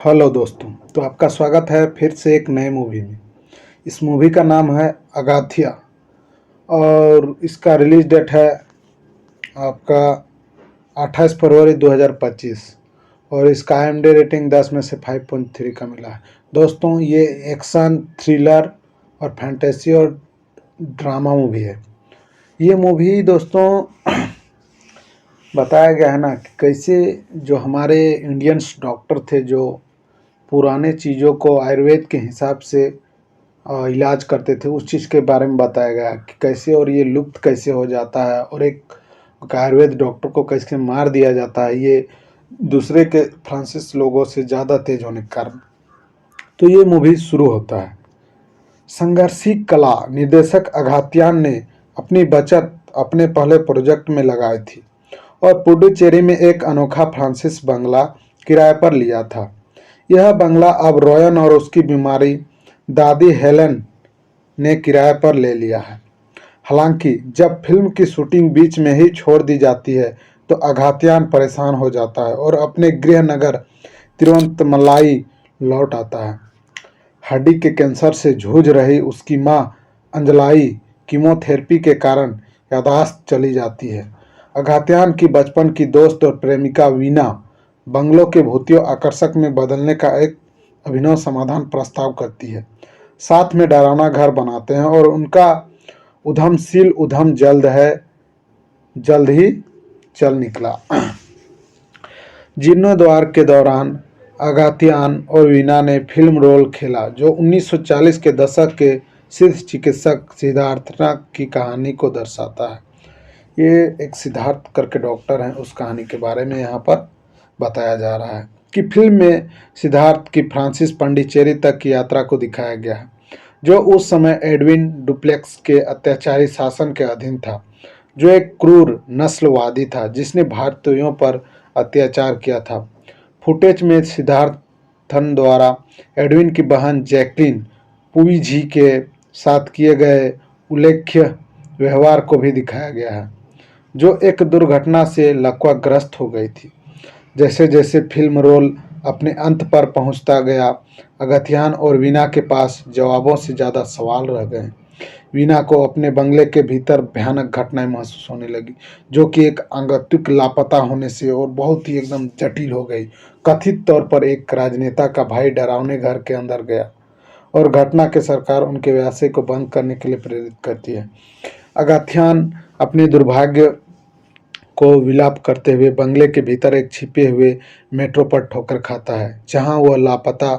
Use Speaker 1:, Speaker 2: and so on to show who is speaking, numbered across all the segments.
Speaker 1: Hello दोस्तों। तो आपका स्वागत है फिर से एक नए मूवी में। इस मूवी का नाम है अगाथिया और इसका रिलीज डेट है आपका 28 फरवरी 2025 और इसका IMDb रेटिंग 10 में से 5.3 का मिला है। दोस्तों ये एक्शन थ्रिलर और फैंटेसी और ड्रामा मूवी है। ये मूवी दोस्तों बताया गया है ना कि कैसे जो हमारे इंडियंस डॉक्टर थे जो पुराने चीज़ों को आयुर्वेद के हिसाब से इलाज करते थे, उस चीज़ के बारे में बताया गया कि कैसे और ये लुप्त कैसे हो जाता है और एक आयुर्वेद डॉक्टर को कैसे मार दिया जाता है, ये दूसरे के फ्रांसिस लोगों से ज़्यादा तेज होने के कारण। तो ये मूवी शुरू होता है। संघर्षी कला निर्देशक अघात्यान ने अपनी बचत अपने पहले प्रोजेक्ट में लगाई थी और पुडुचेरी में एक अनोखा फ्रांसिस बंगला किराए पर लिया था। यह बंगला अब रॉयन और उसकी बीमारी दादी हेलेन ने किराए पर ले लिया है। हालांकि जब फिल्म की शूटिंग बीच में ही छोड़ दी जाती है तो अघात्यान परेशान हो जाता है और अपने गृह नगर तिरुवंतमलाई लौट आता है। हड्डी के कैंसर से जूझ रही उसकी मां अंजलाई कीमोथेरेपी के कारण याददाश्त चली जाती है। अघात्यान की बचपन की दोस्त और प्रेमिका वीना बंगलों के भूतियों आकर्षक में बदलने का एक अभिनव समाधान प्रस्ताव करती है। साथ में डरावना घर बनाते हैं और उनका उधमशील उधम जल्द ही चल निकला। जीर्णोद्धार के दौरान अगाथियान और वीना ने फिल्म रोल खेला जो 1940 के दशक के सिद्ध चिकित्सक सिद्धार्थना की कहानी को दर्शाता है। ये एक सिद्धार्थ करके डॉक्टर हैं, उस कहानी के बारे में यहाँ पर बताया जा रहा है कि फिल्म में सिद्धार्थ की फ्रांसिस पांडिचेरी तक की यात्रा को दिखाया गया है जो उस समय एडविन डुप्लेक्स के अत्याचारी शासन के अधीन था, जो एक क्रूर नस्लवादी था जिसने भारतीयों पर अत्याचार किया था। फुटेज में सिद्धार्थन द्वारा एडविन की बहन जैकलिन पुईजी के साथ किए गए उल्लेख्य व्यवहार को भी दिखाया गया है, जो एक दुर्घटना से लकवाग्रस्त हो गई थी। जैसे जैसे फिल्म रोल अपने अंत पर पहुंचता गया, अगथियान और वीना के पास जवाबों से ज़्यादा सवाल रह गए। वीना को अपने बंगले के भीतर भयानक घटनाएं महसूस होने लगी, जो कि एक आगंतुक लापता होने से और बहुत ही एकदम जटिल हो गई। कथित तौर पर एक राजनेता का भाई डरावने घर के अंदर गया और घटना के सरकार उनके व्यवसाय को बंद करने के लिए प्रेरित करती है। अगाथियान अपने दुर्भाग्य को विलाप करते हुए बंगले के भीतर एक छिपे हुए मेट्रो पर ठोकर खाता है, जहां वह लापता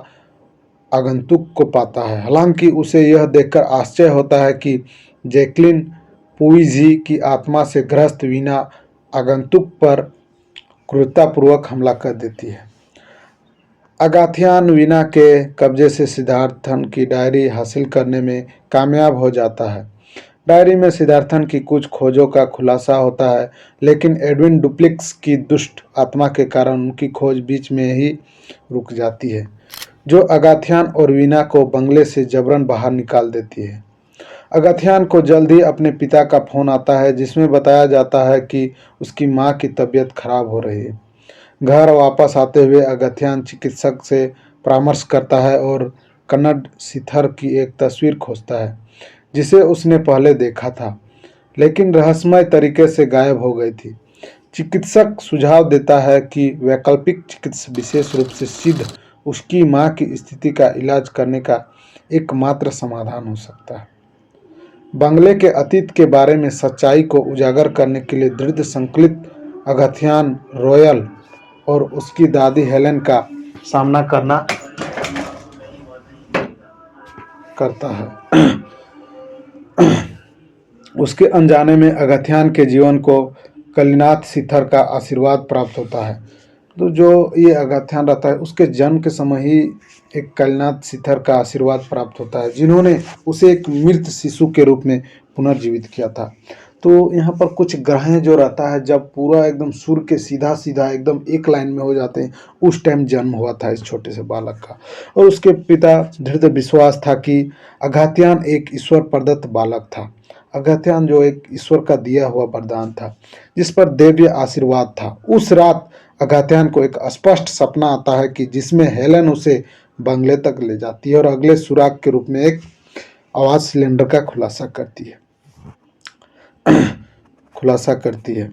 Speaker 1: आगंतुक को पाता है। हालांकि उसे यह देखकर आश्चर्य होता है कि जैकलिन पुईजी की आत्मा से ग्रस्त वीना आगंतुक पर क्रूरतापूर्वक हमला कर देती है। अगाथियान वीना के कब्जे से सिद्धार्थन की डायरी हासिल करने में कामयाब हो जाता है। डायरी में सिद्धार्थन की कुछ खोजों का खुलासा होता है, लेकिन एडविन डुप्लेक्स की दुष्ट आत्मा के कारण उनकी खोज बीच में ही रुक जाती है, जो अगाथियान और वीना को बंगले से जबरन बाहर निकाल देती है। अगाथियान को जल्द ही अपने पिता का फोन आता है, जिसमें बताया जाता है कि उसकी मां की तबीयत खराब हो रही है। घर वापस आते हुए अगाथियान चिकित्सक से परामर्श करता है और कन्नड़ सिथर की एक तस्वीर खोजता है जिसे उसने पहले देखा था, लेकिन रहस्यमय तरीके से गायब हो गई थी। चिकित्सक सुझाव देता है कि वैकल्पिक चिकित्सा विशेष रूप से सिद्ध उसकी मां की स्थिति का इलाज करने का एकमात्र समाधान हो सकता है। बंगले के अतीत के बारे में सच्चाई को उजागर करने के लिए दृढ़ संकल्पित अगथियान रॉयल और उसकी दादी हेलेन का सामना करता है। उसके अनजाने में अगथियान के जीवन को कलिनाथ सिथर का आशीर्वाद प्राप्त होता है। तो जो ये अगथियान रहता है उसके जन्म के समय ही एक कलिनाथ सिथर का आशीर्वाद प्राप्त होता है, जिन्होंने उसे एक मृत शिशु के रूप में पुनर्जीवित किया था। तो यहाँ पर कुछ ग्रहें जो रहता है जब पूरा एकदम सूर्य के सीधा सीधा एकदम एक लाइन में हो जाते हैं, उस टाइम जन्म हुआ था इस छोटे से बालक का। और उसके पिता दृढ़ विश्वास था कि अघात्यान एक ईश्वर प्रदत्त बालक था। अगस्त्यान जो एक ईश्वर का दिया हुआ वरदान था जिस पर दिव्य आशीर्वाद था। उस रात अगात्यान को एक स्पष्ट सपना आता है कि जिसमें हेलन उसे बंगले तक ले जाती है और अगले सुराग के रूप में एक आवाज सिलेंडर का खुलासा करती है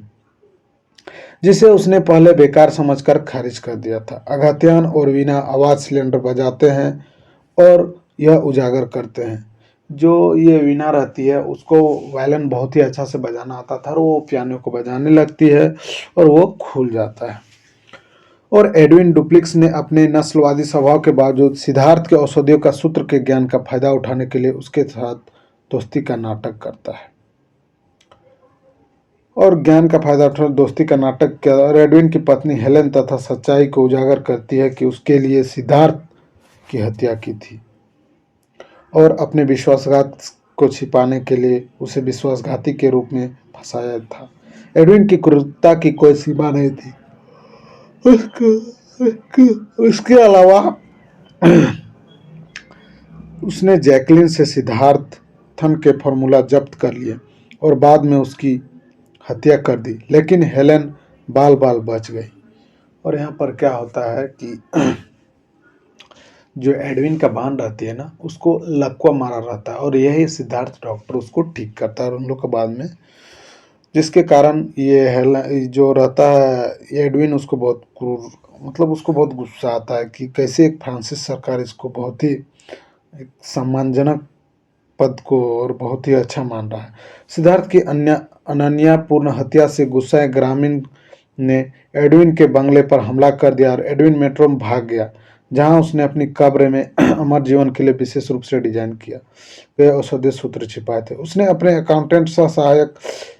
Speaker 1: जिसे उसने पहले बेकार समझकर खारिज कर दिया था। अगात्यान और वीना आवाज सिलेंडर बजाते हैं और यह उजागर करते हैं। जो ये वीना रहती है उसको वायलिन बहुत ही अच्छा से बजाना आता था और वो पियानो को बजाने लगती है और वो खुल जाता है। और एडविन डुप्लिक्स ने अपने नस्लवादी स्वभाव के बावजूद सिद्धार्थ के औषधियों का सूत्र के ज्ञान का फायदा उठाने के लिए उसके साथ दोस्ती का नाटक करता है और ज्ञान का फायदा उठाकर दोस्ती का नाटक किया और एडविन की पत्नी हेलेन तथा सच्चाई को उजागर करती है कि उसके लिए सिद्धार्थ की हत्या की थी और अपने विश्वासघात को छिपाने के लिए उसे विश्वासघाती के रूप में फंसाया था। एडविन की क्रूरता की कोई सीमा नहीं थी। उसके अलावा उसने जैकलिन से सिद्धार्थन के फॉर्मूला जब्त कर लिए और बाद में उसकी हत्या कर दी, लेकिन हेलेन बाल बाल बच गई। और यहाँ पर क्या होता है कि जो एडविन का बान रहती है ना उसको लकवा मारा रहता है और यही सिद्धार्थ डॉक्टर उसको ठीक करता है और उन लोग के बाद में जिसके कारण ये जो रहता है एडविन उसको बहुत क्रूर मतलब उसको बहुत गुस्सा आता है कि कैसे एक फ्रांसिस सरकार इसको बहुत ही एक सम्मानजनक पद को और बहुत ही अच्छा मान रहा है। सिद्धार्थ की अनन्यापूर्ण हत्या से गुस्साए ग्रामीण ने एडविन के बंगले पर हमला कर दिया और एडविन मेट्रो में भाग गया जहां उसने अपनी कब्र में अमर जीवन के लिए विशेष रूप से डिजाइन किया गए औषधीय सूत्र छिपाए थे। उसने अपने अकाउंटेंट सहायक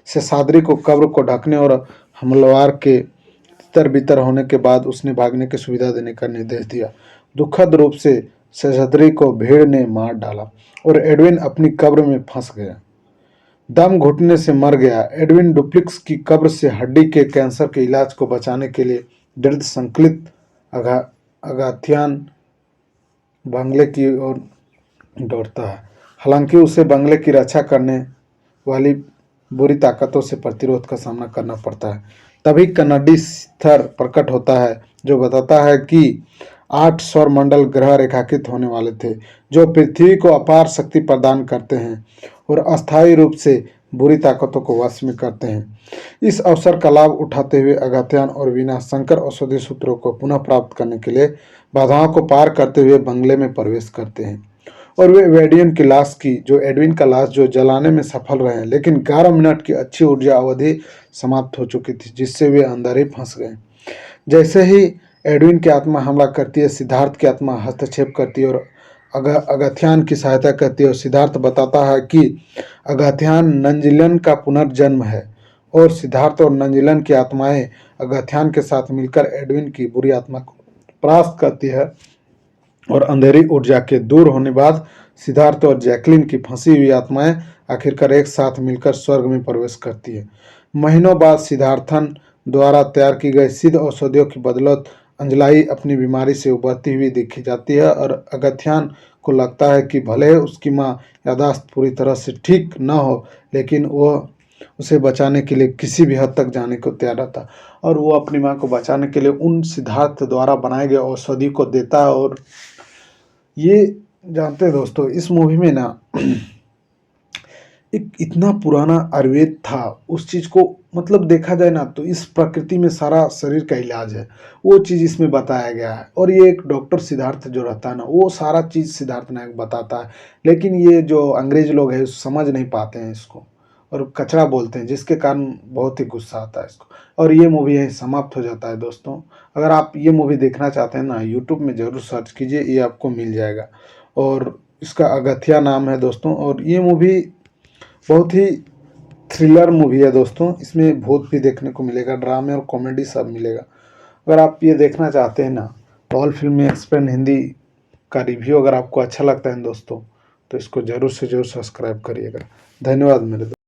Speaker 1: से सादरी को कब्र को ढकने और हमलावर के तितर बितर होने के बाद उसने भागने की सुविधा देने का निर्देश दिया। दुखद रूप से सजदरी को भीड़ ने मार डाला और एडविन अपनी कब्र में फंस गया, दम घुटने से मर गया। एडविन डुप्लिक्स की कब्र से हड्डी के कैंसर के इलाज को बचाने के लिए दृढ़ संकल्पित अगात्यान बंगले की ओर दौड़ता है। हालांकि उसे बंगले की रक्षा करने वाली बुरी ताकतों से प्रतिरोध का सामना करना पड़ता है। तभी कन्नडी स्तर प्रकट होता है जो बताता है कि 8 सौर मंडल ग्रह रेखांकित होने वाले थे जो पृथ्वी को अपार शक्ति प्रदान करते हैं और अस्थायी रूप से बुरी ताकतों को वश में करते हैं। इस अवसर का लाभ उठाते हुए अगात्यान और वीना शंकर औषधि सूत्रों को पुनः प्राप्त करने के लिए बाधाओं को पार करते हुए बंगले में प्रवेश करते हैं और वे एडविन की लाश की जो एडविन का लाश जो जलाने में सफल रहे, लेकिन 11 मिनट की अच्छी ऊर्जा अवधि समाप्त हो चुकी थी जिससे वे अंदर ही फंस गए। जैसे ही एडविन की आत्मा हमला करती है, सिद्धार्थ की आत्मा हस्तक्षेप करती है और अगात्यान की सहायता करती है और सिद्धार्थ बताता है कि अगात्यान नंजिलन का पुनर्जन्म है और सिद्धार्थ और नंजिलन की आत्माएं अगात्यान के साथ मिलकर एडविन की बुरी आत्मा को परास्त करती है और अंधेरी ऊर्जा के दूर होने बाद सिद्धार्थ और जैकलिन की फंसी हुई आत्माएं आखिरकार एक साथ मिलकर स्वर्ग में प्रवेश करती है। महीनों बाद सिद्धार्थन द्वारा तैयार की गई सिद्ध औषधियों की बदौलत अंजलाई अपनी बीमारी से उबरती हुई देखी जाती है और अगात्यान को लगता है कि भले उसकी माँ यादाश्त पूरी तरह से ठीक न हो, लेकिन वह उसे बचाने के लिए किसी भी हद तक जाने को तैयार रहता और वो अपनी माँ को बचाने के लिए उन सिद्धार्थ द्वारा बनाए गए औषधि को देता है। और ये जानते हैं दोस्तों इस मूवी में ना एक इतना पुराना आयुर्वेद था, उस चीज को मतलब देखा जाए ना तो इस प्रकृति में सारा शरीर का इलाज है, वो चीज इसमें बताया गया है। और ये एक डॉक्टर सिद्धार्थ जो रहता है ना वो सारा चीज सिद्धार्थ नायक बताता है, लेकिन ये जो अंग्रेज लोग हैं समझ नहीं पाते हैं इसको और कचरा बोलते हैं जिसके कारण बहुत ही गुस्सा आता है इसको। और ये मूवी यहीं समाप्त हो जाता है दोस्तों। अगर आप ये मूवी देखना चाहते हैं ना यूट्यूब में ज़रूर सर्च कीजिए, ये आपको मिल जाएगा और इसका अगथिया नाम है दोस्तों। और ये मूवी बहुत ही थ्रिलर मूवी है दोस्तों, इसमें भूत भी देखने को मिलेगा, ड्रामे और कॉमेडी सब मिलेगा। अगर आप ये देखना चाहते हैं ना तो ऑल फिल्म एक्सप्लेन हिंदी का रिव्यू अगर आपको अच्छा लगता है दोस्तों तो इसको ज़रूर से ज़रूर सब्सक्राइब करिएगा। धन्यवाद मेरे दोस्त।